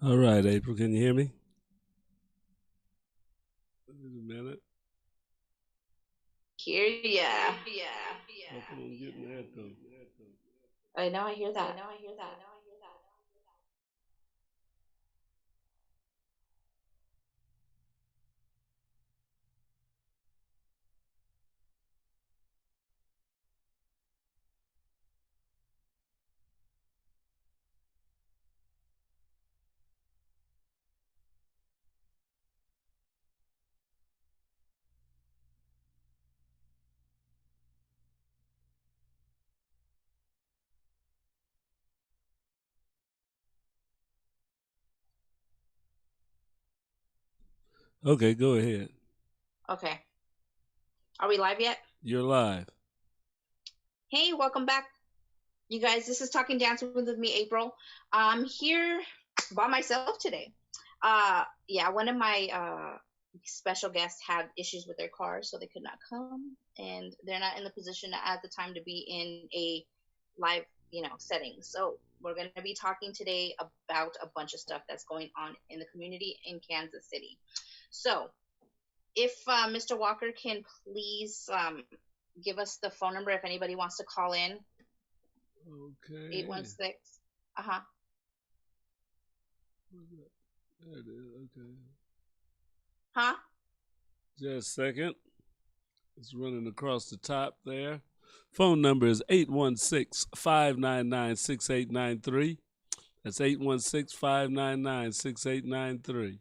All right, April, can you hear me? Wait a minute. Hear ya. How come I'm getting that though? I know, I hear that. Okay, go ahead. Okay. Are we live yet? You're live. Hey, welcome back. You guys, this is Talking Dancing with me, April. I'm here by myself today. Yeah, one of my special guests had issues with their car, so they could not come, and they're not in the position at the time to be in a live, setting. So we're going to be talking today about a bunch of stuff that's going on in the community in Kansas City. So if Mr. Walker can please give us the phone number if anybody wants to call in. Okay. 816. Uh-huh. There it is. Okay. Huh? Just a second. It's running across the top there. Phone number is 816-599-6893. That's 816-599-6893.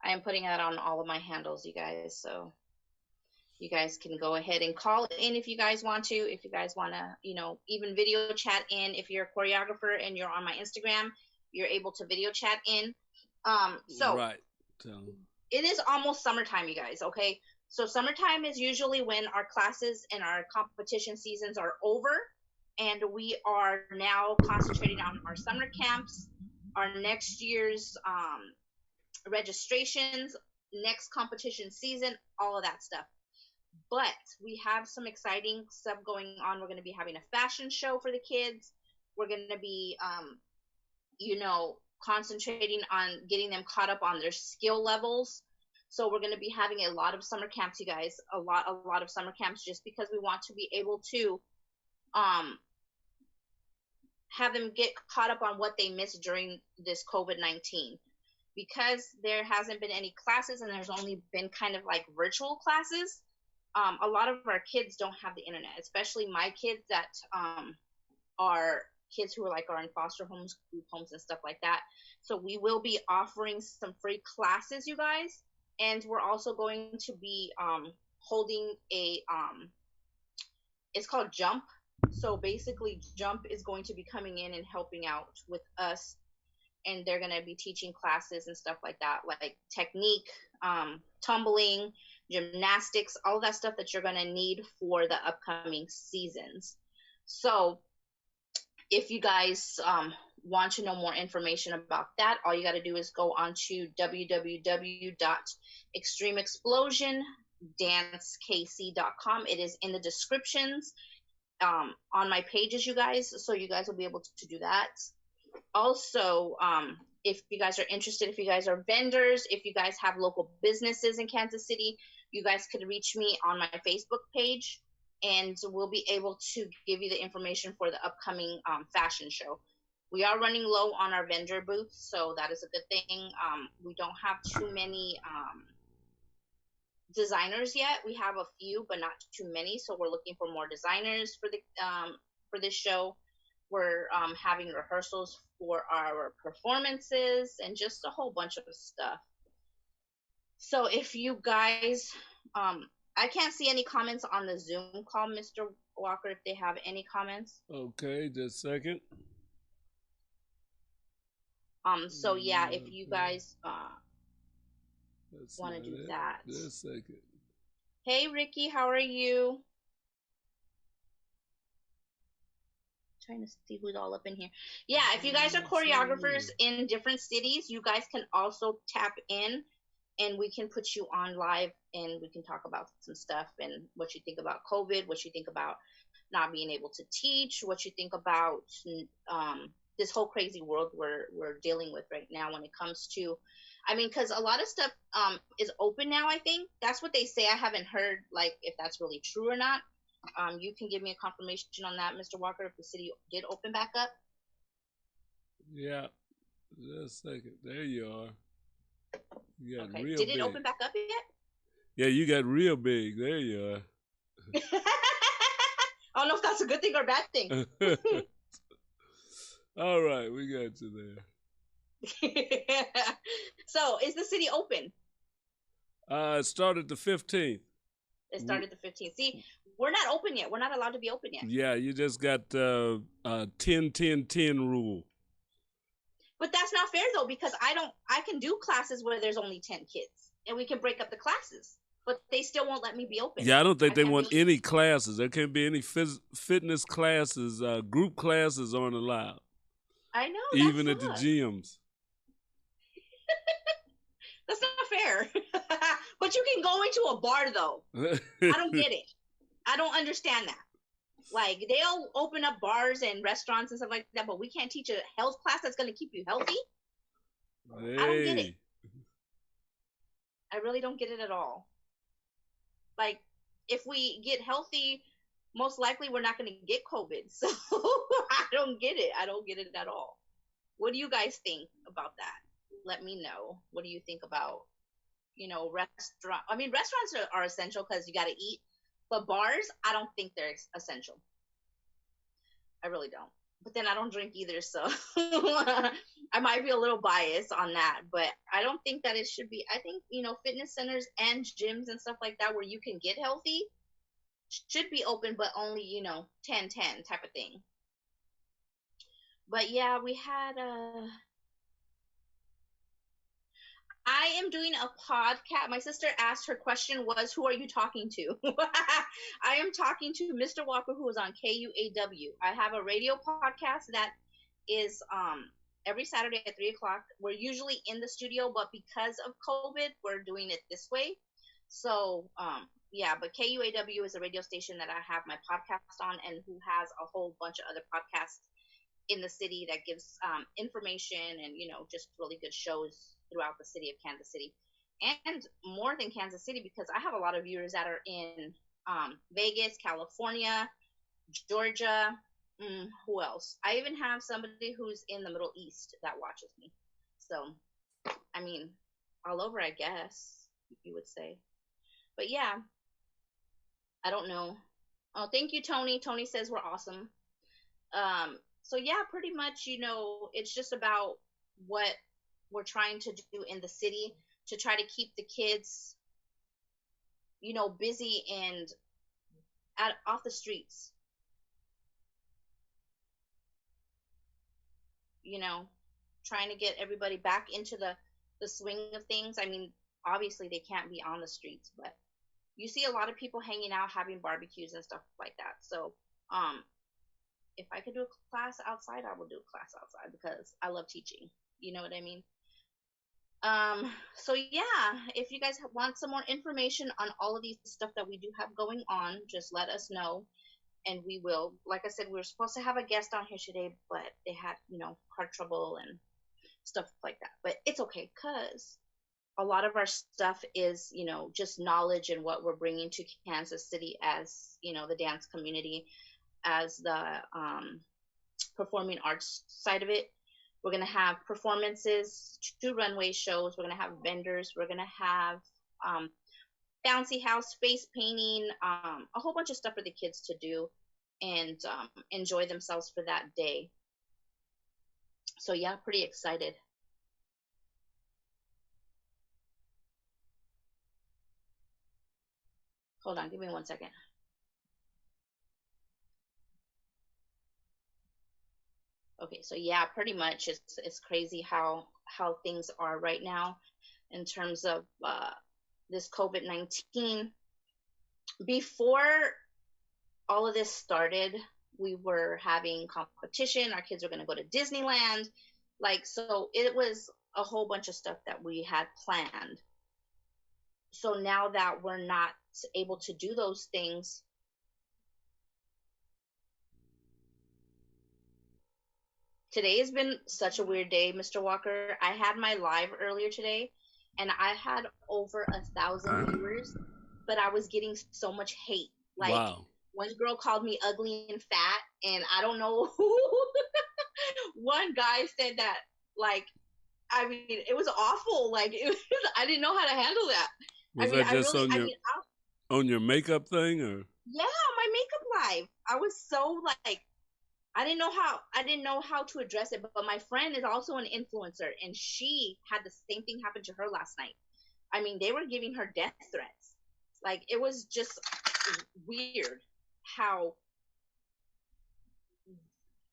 I am putting that on all of my handles, you guys, so you guys can go ahead and call in if you guys want to. If you guys want to, even video chat in. If you're a choreographer and you're on my Instagram, you're able to video chat in. So right. It is almost summertime, you guys, okay? So summertime is usually when our classes and our competition seasons are over, and we are now concentrating on our summer camps, our next year's registrations, next competition season, all of that stuff. But we have some exciting stuff going on. We're going to be having a fashion show for the kids. We're going to be, concentrating on getting them caught up on their skill levels. So we're going to be having a lot of summer camps, you guys, a lot of summer camps, just because we want to be able to have them get caught up on what they missed during this COVID-19. Because there hasn't been any classes and there's only been kind of like virtual classes, a lot of our kids don't have the internet, especially my kids that are kids who are in foster homes, group homes, and stuff like that. So we will be offering some free classes, you guys, and we're also going to be holding a it's called Jump. So basically, Jump is going to be coming in and helping out with us, and they're going to be teaching classes and stuff like that, like technique, tumbling, gymnastics, all that stuff that you're going to need for the upcoming seasons. So if you guys want to know more information about that, all you got to do is go on to www.extremeexplosiondancekc.com. It is in the descriptions on my pages, you guys, so you guys will be able to do that. Also, if you guys are interested, if you guys are vendors, if you guys have local businesses in Kansas City, you guys could reach me on my Facebook page, and we'll be able to give you the information for the upcoming fashion show. We are running low on our vendor booths, so that is a good thing. We don't have too many designers yet. We have a few, but not too many, so we're looking for more designers for this show. We're having rehearsals for our performances and just a whole bunch of stuff. So if you guys, I can't see any comments on the Zoom call, Mr. Walker, if they have any comments. Okay, just a second. So yeah, if you guys want to do that. Just a second. Hey, Ricky, how are you? Trying to see who's all up in here. Yeah, if you guys are choreographers in different cities, you guys can also tap in, and we can put you on live, and we can talk about some stuff and what you think about COVID, what you think about not being able to teach, what you think about this whole crazy world we're dealing with right now when it comes to, I mean, because a lot of stuff is open now. I think that's what they say. I haven't heard like if that's really true or not. You can give me a confirmation on that, Mr. Walker, if the city did open back up. Yeah. Just a second. There you are. You got Okay. real Did it big. open back up yet? Yeah, you got real big. There you are. I don't know if that's a good thing or a bad thing. All right, we got you there. So, is the city open? It started the 15th. It started the 15th. See, we're not open yet. We're not allowed to be open yet. Yeah, you just got 10-10-10 rule. But that's not fair though, because I can do classes where there's only 10 kids and we can break up the classes, but they still won't let me be open. Yeah, I don't think they want any classes. There can't be any fitness classes. Group classes aren't allowed. I know. Even at the gyms. That's not fair. But you can go into a bar though. I don't get it. I don't understand that. Like, they'll open up bars and restaurants and stuff like that, but we can't teach a health class that's going to keep you healthy? Hey. I don't get it. I really don't get it at all. Like, if we get healthy, most likely we're not going to get COVID. So I don't get it. I don't get it at all. What do you guys think about that? Let me know. What do you think about, restaurant? I mean, restaurants are essential because you got to eat. But bars, I don't think they're essential. I really don't. But then I don't drink either, so I might be a little biased on that. But I don't think that it should be. I think, fitness centers and gyms and stuff like that where you can get healthy should be open, but only, 10-10 type of thing. But yeah, we had I am doing a podcast. My sister asked, her question was, who are you talking to? I am talking to Mr. Walker, who is on KUAW. I have a radio podcast that is every Saturday at 3 o'clock. We're usually in the studio, but because of COVID, we're doing it this way. So, yeah, but KUAW is a radio station that I have my podcast on, and who has a whole bunch of other podcasts in the city that gives information and, just really good shows throughout the city of Kansas City, and more than Kansas City, because I have a lot of viewers that are in Vegas, California, Georgia. Who else? I even have somebody who's in the Middle East that watches me. So, I mean, all over, I guess you would say. But yeah, I don't know. Oh, thank you, Tony. Tony says we're awesome. So yeah, pretty much, it's just about what we're trying to do in the city to try to keep the kids, busy and off the streets. Trying to get everybody back into the swing of things. I mean, obviously they can't be on the streets, but you see a lot of people hanging out, having barbecues and stuff like that. So, if I could do a class outside, I would do a class outside because I love teaching. You know what I mean? So yeah, if you guys want some more information on all of these stuff that we do have going on, just let us know, and we will. Like I said, we were supposed to have a guest on here today, but they had, car trouble and stuff like that. But it's okay, because a lot of our stuff is, just knowledge and what we're bringing to Kansas City as, the dance community, as the performing arts side of it. We're going to have performances, 2 runway shows. We're going to have vendors. We're going to have bouncy house, space painting, a whole bunch of stuff for the kids to do and enjoy themselves for that day. So yeah, pretty excited. Hold on, give me 1 second. Okay, so yeah, pretty much it's crazy how things are right now in terms of this COVID-19. Before all of this started, we were having competition. Our kids were going to go to Disneyland. So it was a whole bunch of stuff that we had planned. So now that we're not able to do those things, Today has been such a weird day, Mr. Walker. I had my live earlier today, and I had over 1,000 viewers, but I was getting so much hate. Like, Wow. one girl called me ugly and fat, and I don't know who. One guy said that, like, I mean, it was awful. Like, I didn't know how to handle that. I Was mean, that just on your I, on your makeup thing, or? yeah, my makeup live. I was so like, I didn't know how to address it, but my friend is also an influencer, and she had the same thing happen to her last night. I mean, they were giving her death threats. Like, it was just weird how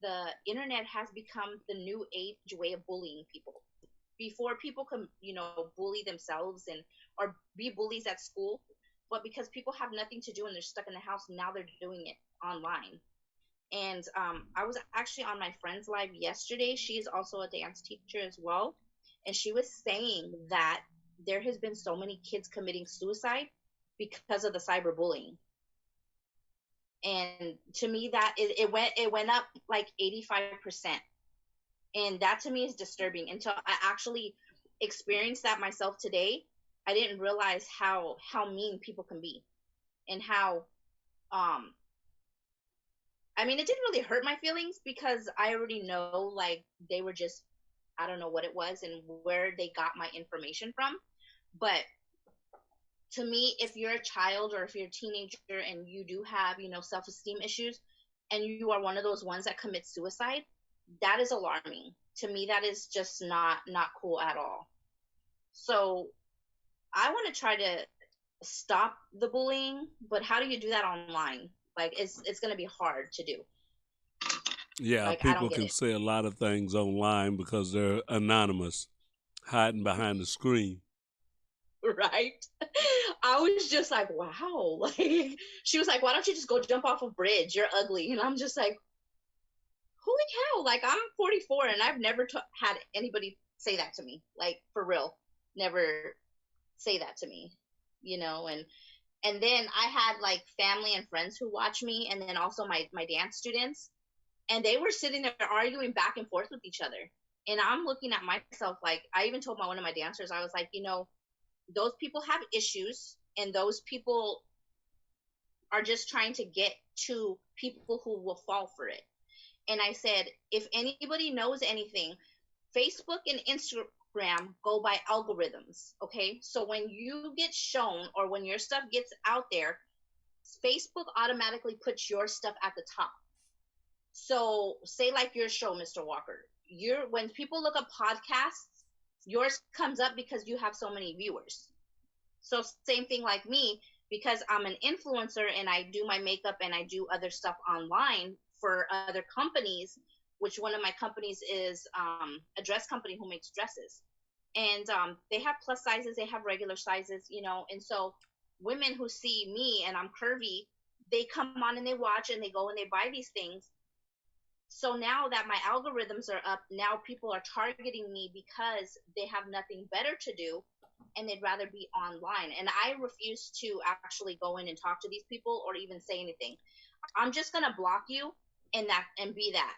the internet has become the new age way of bullying people. Before, people can, bully themselves and or be bullies at school, but because people have nothing to do and they're stuck in the house, now they're doing it online. And I was actually on my friend's live yesterday. She's also a dance teacher as well, and she was saying that there has been so many kids committing suicide because of the cyberbullying. And to me, that it went up like 85%, and that to me is disturbing. Until I actually experienced that myself today, I didn't realize how mean people can be, and how um I mean, it didn't really hurt my feelings because I already know, like, they were just, I don't know what it was and where they got my information from. But to me, if you're a child or if you're a teenager and you do have, self-esteem issues, and you are one of those ones that commit suicide, that is alarming. To me, that is just not cool at all. So I want to try to stop the bullying, but how do you do that online? Like, it's going to be hard to do. Yeah, Like, I don't people get can it. say a lot of things online because they're anonymous, hiding behind the screen. Right? I was just like, wow. Like, she was like, why don't you just go jump off a bridge? You're ugly. And I'm just like, holy cow. Like, I'm 44 and I've never had anybody say that to me. Like, for real. Never say that to me, and then I had like family and friends who watch me, and then also my dance students, and they were sitting there arguing back and forth with each other. And I'm looking at myself, like, I even told one of my dancers, I was like, those people have issues, and those people are just trying to get to people who will fall for it. And I said, if anybody knows anything, Facebook and Instagram go by algorithms, okay? So when you get shown or when your stuff gets out there, Facebook automatically puts your stuff at the top. So say like your show, Mr. Walker, when people look up podcasts, yours comes up because you have so many viewers. So same thing like me, because I'm an influencer and I do my makeup and I do other stuff online for other companies, which one of my companies is a dress company who makes dresses. And they have plus sizes, they have regular sizes, and so women who see me and I'm curvy, they come on and they watch and they go and they buy these things. So now that my algorithms are up, now people are targeting me because they have nothing better to do and they'd rather be online. And I refuse to actually go in and talk to these people or even say anything. I'm just going to block you and be that.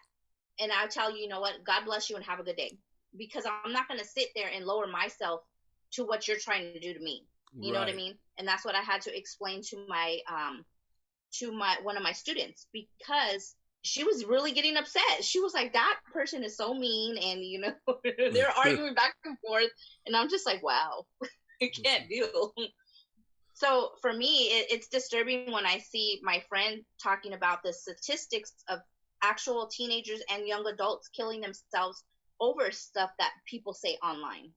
And I'll tell you, you know what? God bless you and have a good day. Because I'm not going to sit there and lower myself to what you're trying to do to me. You know what I mean? And that's what I had to explain to my one of my students, because she was really getting upset. She was like, that person is so mean, and they're arguing back and forth, and I'm just like, wow, I can't deal. So for me, it's disturbing when I see my friend talking about the statistics of actual teenagers and young adults killing themselves over stuff that people say online.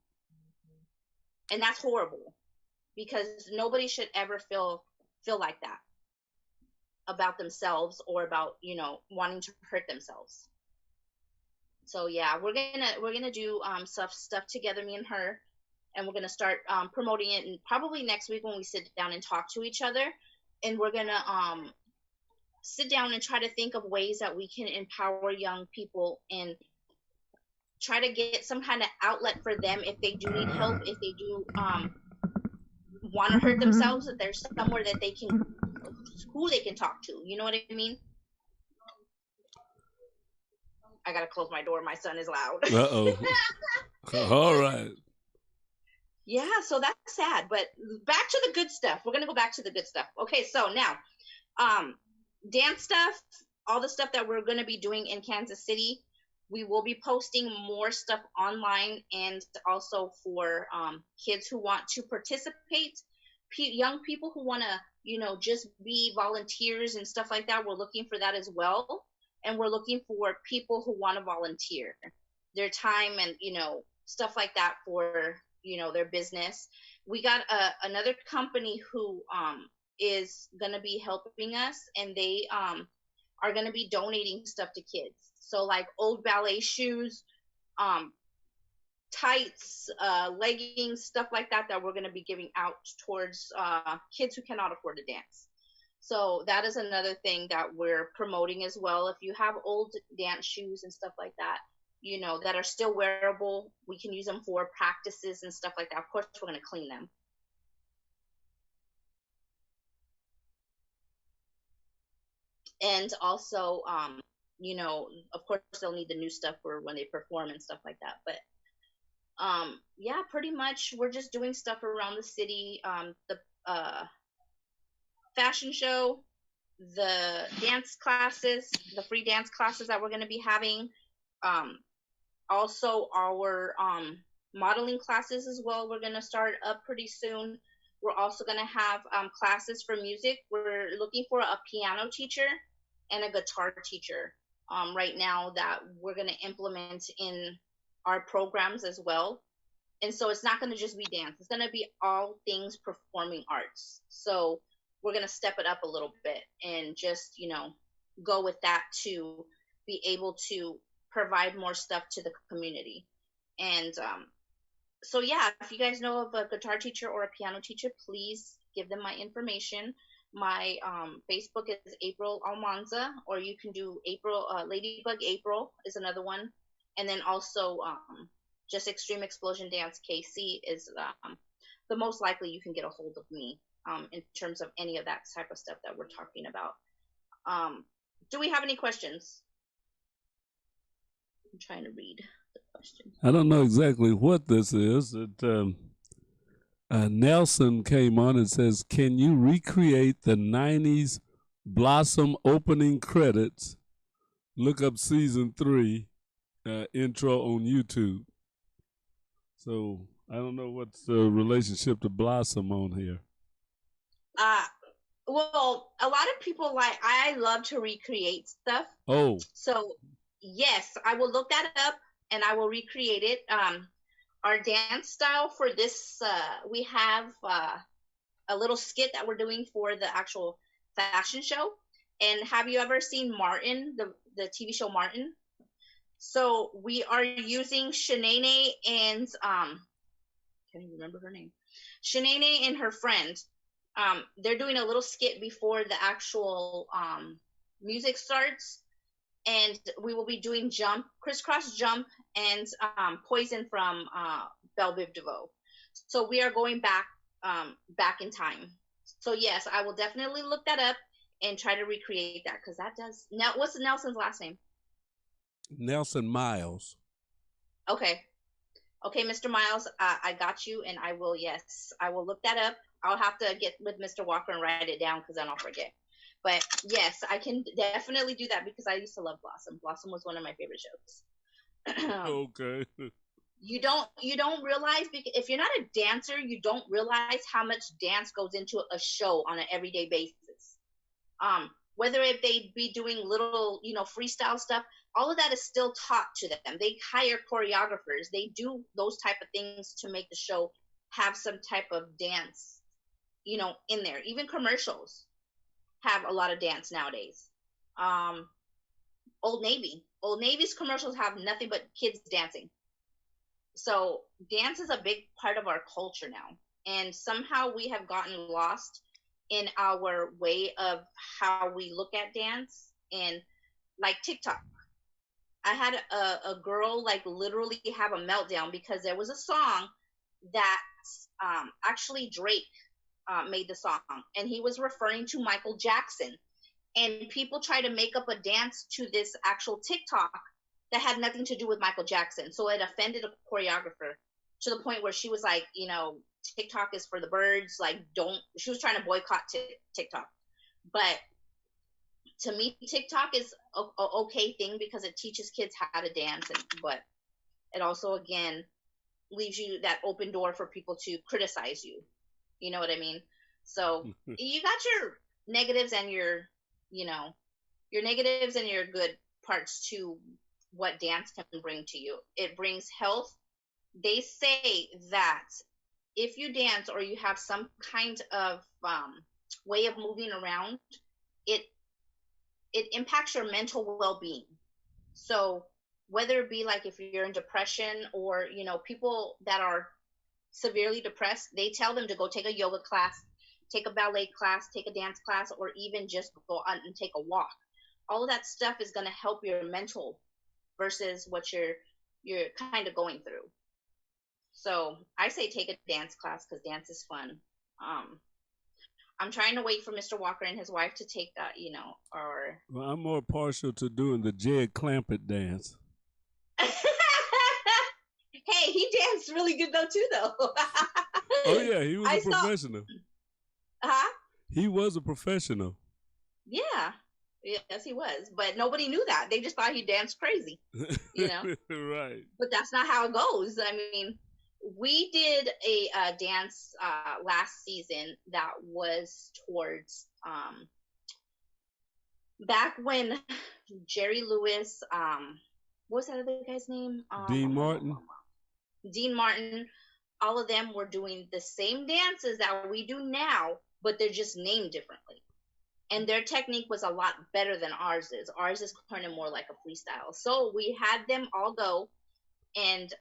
And that's horrible, because nobody should ever feel like that about themselves or about wanting to hurt themselves. So yeah, we're gonna do stuff together, me and her, and we're gonna start promoting it, and probably next week when we sit down and talk to each other, and we're gonna sit down and try to think of ways that we can empower young people and try to get some kind of outlet for them if they do need help, if they do want to hurt themselves, that there's somewhere that they can, who they can talk to. You know what I mean? I gotta close my door. My son is loud. Uh-oh. All right. Yeah, so that's sad. But back to the good stuff. We're gonna go back to the good stuff. Okay, so now, dance stuff, all the stuff that we're gonna be doing in Kansas City. We will be posting more stuff online, and also for kids who want to participate, young people who want to, just be volunteers and stuff like that. We're looking for that as well. And we're looking for people who want to volunteer their time and, stuff like that for, their business. We got another company who is going to be helping us, and they are going to be donating stuff to kids. So like old ballet shoes, tights, leggings, stuff like that we're going to be giving out towards kids who cannot afford to dance. So that is another thing that we're promoting as well. If you have old dance shoes and stuff like that, that are still wearable, we can use them for practices and stuff like that. Of course, we're going to clean them. And also, of course, they'll need the new stuff for when they perform and stuff like that. But yeah, pretty much we're just doing stuff around the city. The fashion show, the dance classes, the free dance classes that we're going to be having. Also our modeling classes as well. We're going to start up pretty soon. We're also going to have classes for music. We're looking for a piano teacher and a guitar teacher right now that we're going to implement in our programs as well. And so it's not going to just be dance. It's going to be all things performing arts. So we're going to step it up a little bit and just, go with that to be able to provide more stuff to the community. And so, yeah, if you guys know of a guitar teacher or a piano teacher, please give them my information. My Facebook is April Almanza, or you can do April, Ladybug April is another one. And then also just Extreme Explosion Dance KC is the most likely you can get a hold of me in terms of any of that type of stuff that we're talking about. Do we have any questions? I'm trying to read the question. I don't know exactly what this is. Nelson came on and says, can you recreate the 90s Blossom opening credits? Look up season 3 intro on YouTube. So I don't know what's the relationship to Blossom on here. Well, a lot of people I love to recreate stuff. Oh. So yes, I will look that up and I will recreate it. Our dance style for this, we have a little skit that we're doing for the actual fashion show. And have you ever seen Martin, the TV show Martin? So we are using Shanae and can't even remember her name. Shanae and her friend. They're doing a little skit before the actual music starts, and we will be doing jump, crisscross jump, and poison from Belle Biv DeVoe. So we are going back in time. So yes, I will definitely look that up and try to recreate that, because that does. Now, what's Nelson's last name? Nelson Miles. Okay, Mr. Miles, I got you, and I will look that up. I'll have to get with Mr. Walker and write it down, because then I'll forget. But yes, I can definitely do that, because I used to love Blossom. Blossom was one of my favorite shows. Okay. You don't realize, because if you're not a dancer, you don't realize how much dance goes into a show on an everyday basis. Whether if they be doing little, freestyle stuff, all of that is still taught to them. They hire choreographers. They do those type of things to make the show have some type of dance, in there. Even commercials have a lot of dance nowadays. Old Navy's commercials have nothing but kids dancing. So dance is a big part of our culture now. And somehow we have gotten lost in our way of how we look at dance. And like TikTok, I had a girl literally have a meltdown because there was a song that actually Drake made the song, and he was referring to Michael Jackson. And people try to make up a dance to this actual TikTok that had nothing to do with Michael Jackson. So it offended a choreographer to the point where she was like, you know, TikTok is for the birds. Like, don't. She was trying to boycott TikTok. But to me, TikTok is a okay thing because it teaches kids how to dance, but it also again leaves you that open door for people to criticize you. You know what I mean? So you got your negatives and your, you know, your negatives and your good parts to what dance can bring to you. It brings health. They say that if you dance or you have some kind of way of moving around, it impacts your mental well-being. So whether it be like if you're in depression or, you know, people that are severely depressed, they tell them to go take a yoga class, take a ballet class, take a dance class, or even just go out and take a walk. All of that stuff is going to help your mental versus what you're kind of going through. So I say take a dance class because dance is fun. I'm trying to wait for Mr. Walker and his wife to take that, you know, or. Well, I'm more partial to doing the Jed Clampett dance. Hey, he danced really good though too, though. Oh yeah, he was a professional. Huh? He was a professional. Yeah. Yes, he was. But nobody knew that. They just thought he danced crazy. You know? Right. But that's not how it goes. I mean, we did a dance last season that was towards back when Jerry Lewis, what was that other guy's name? Dean Martin. Dean Martin. All of them were doing the same dances that we do now, but they're just named differently. And their technique was a lot better than ours is. Ours is kind of more like a freestyle. So we had them all go and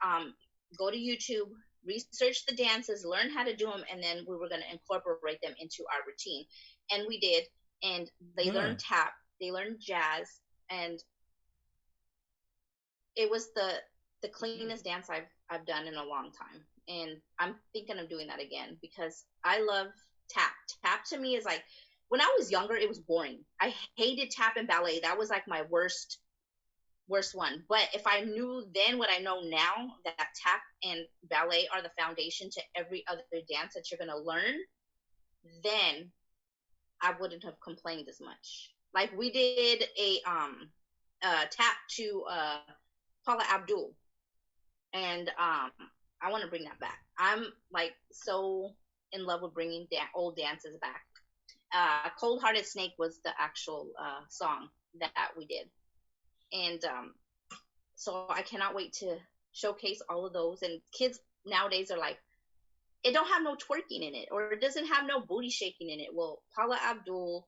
go to YouTube, research the dances, learn how to do them, and then we were going to incorporate them into our routine. And we did. And they learned tap, they learned jazz, and it was the cleanest dance I've done in a long time. And I'm thinking of doing that again because I love tap. Tap to me is like, when I was younger, it was boring. I hated tap and ballet. That was like my worst one. But if I knew then what I know now, that tap and ballet are the foundation to every other dance that you're going to learn, then I wouldn't have complained as much. Like we did a tap to Paula Abdul, and I want to bring that back. I'm like so in love with bringing old dances back. Cold Hearted Snake was the actual song that we did. And so I cannot wait to showcase all of those. And kids nowadays are like, it don't have no twerking in it, or it doesn't have no booty shaking in it. Well, Paula Abdul,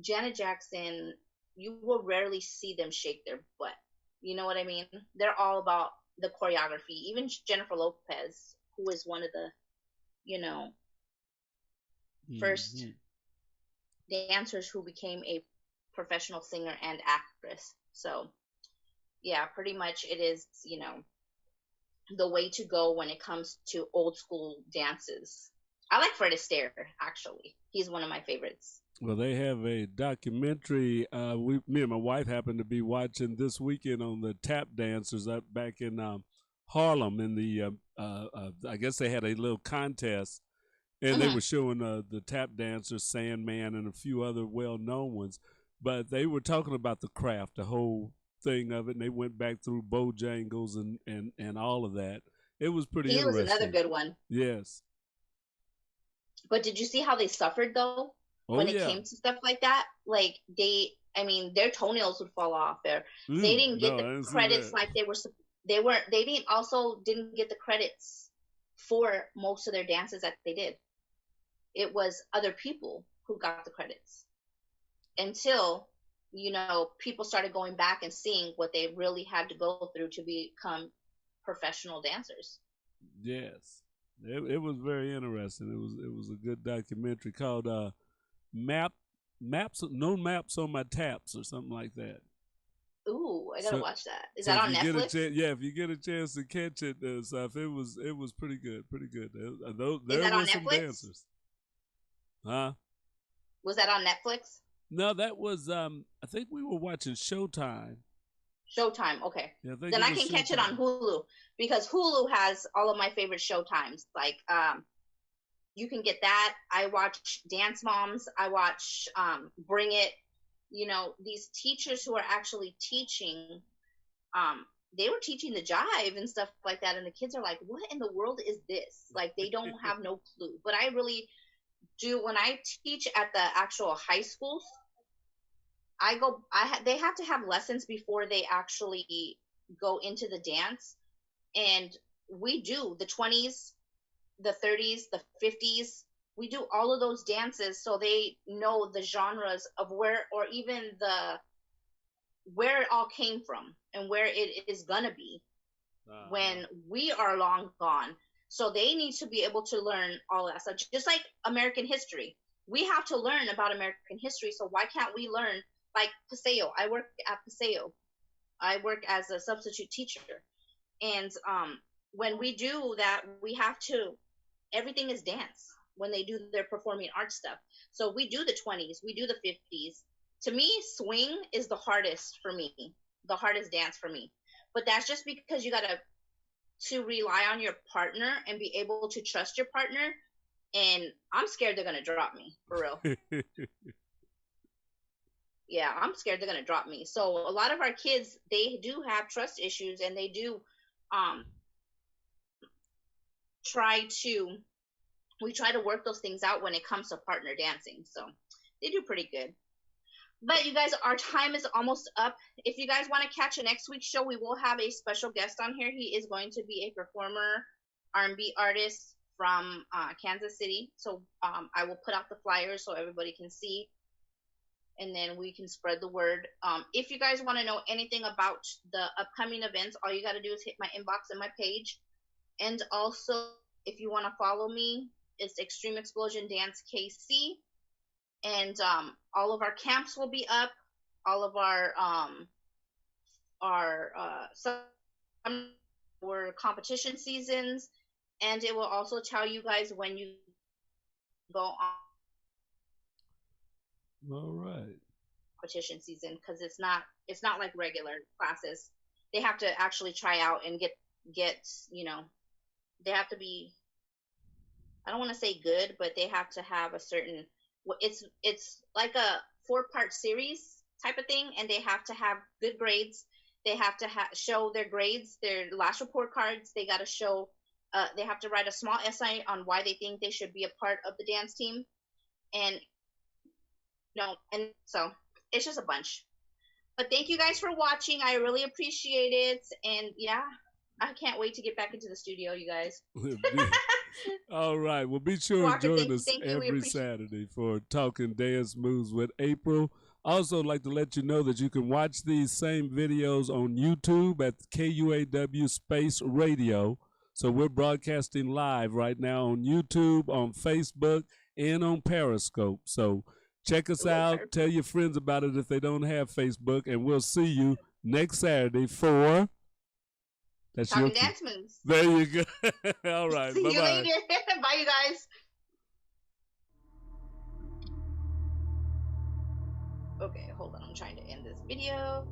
Janet Jackson, you will rarely see them shake their butt. You know what I mean? They're all about the choreography. Even Jennifer Lopez, who is one of the, you know, first dancers who became a professional singer and actress. So yeah, pretty much it is, you know, the way to go when it comes to old school dances. I like Fred Astaire, actually. He's one of my favorites. Well, they have a documentary. Me and my wife happened to be watching this weekend on the tap dancers up back in Harlem. In the I guess they had a little contest, and they were showing the tap dancers, Sandman, and a few other well-known ones. But they were talking about the craft, the whole thing of it, and they went back through Bojangles and all of that. It was pretty interesting. He was another good one. Yes. But did you see how they suffered, though? When it came to stuff like that? Like, their toenails would fall off. They didn't get the credits like they didn't get the credits for most of their dances that they did. It was other people who got the credits. Until, you know, people started going back and seeing what they really had to go through to become professional dancers. Yes. It was very interesting. It was a good documentary called Maps on My Taps or something like that. Ooh, I gotta watch that. Is that on Netflix? If you get a chance to catch it, stuff, it was pretty good, pretty good. Is that on Netflix? Dancers. Huh? Was that on Netflix? No, that was I think we were watching Showtime. Showtime. Okay. Yeah, I think Then it I was can catch it on Showtime. Hulu, because Hulu has all of my favorite Showtimes. Like you can get that. I watch Dance Moms. I watch Bring It. You know, these teachers who are actually teaching, they were teaching the jive and stuff like that, and the kids are like, what in the world is this? Like, they don't have no clue. But I really do. When I teach at the actual high schools, they have to have lessons before they actually go into the dance, and we do the 20s, the 30s, the 50s. We do all of those dances so they know the genres of where, or even where it all came from and where it is gonna be when we are long gone. So they need to be able to learn all that stuff. Just like American history, we have to learn about American history. So why can't we learn, like Paseo? I work at Paseo. I work as a substitute teacher, and when we do that, we have to. Everything is dance when they do their performing arts stuff. So we do the 20s, we do the 50s. To me, swing is the hardest for me, the hardest dance for me. But that's just because you gotta to rely on your partner and be able to trust your partner. And I'm scared they're gonna drop me, for real. Yeah, I'm scared they're gonna drop me. So a lot of our kids, they do have trust issues, and they do we try to work those things out when it comes to partner dancing. So they do pretty good. But you guys, our time is almost up. If you guys want to catch a next week's show, we will have a special guest on here. He is going to be a performer, R&B artist from Kansas City. So I will put out the flyers so everybody can see, and then we can spread the word. If you guys want to know anything about the upcoming events, all you got to do is hit my inbox and my page. And also, if you want to follow me, it's Extreme Explosion Dance KC. And all of our camps will be up. All of our competition seasons, and it will also tell you guys when you go on All right. competition season, because it's not like regular classes. They have to actually try out and get they have to be, I don't want to say good, but they have to have a certain, it's like a 4-part series type of thing, and they have to have good grades. They have to show their grades, their last report cards. They got to show, they have to write a small essay on why they think they should be a part of the dance team. And and so it's just a bunch. But thank you guys for watching. I really appreciate it. And yeah, I can't wait to get back into the studio, you guys. All right. Well, be sure Walker, to join us every Saturday for Talking Dance Moves with April. Also, like to let you know that you can watch these same videos on YouTube at KUAW Space Radio. So we're broadcasting live right now on YouTube, on Facebook, and on Periscope. So check us out. Tell your friends about it if they don't have Facebook, and we'll see you next Saturday for Talking Dance Moves. There you go. All right. See you later. Bye, you guys. Okay, hold on. I'm trying to end this video.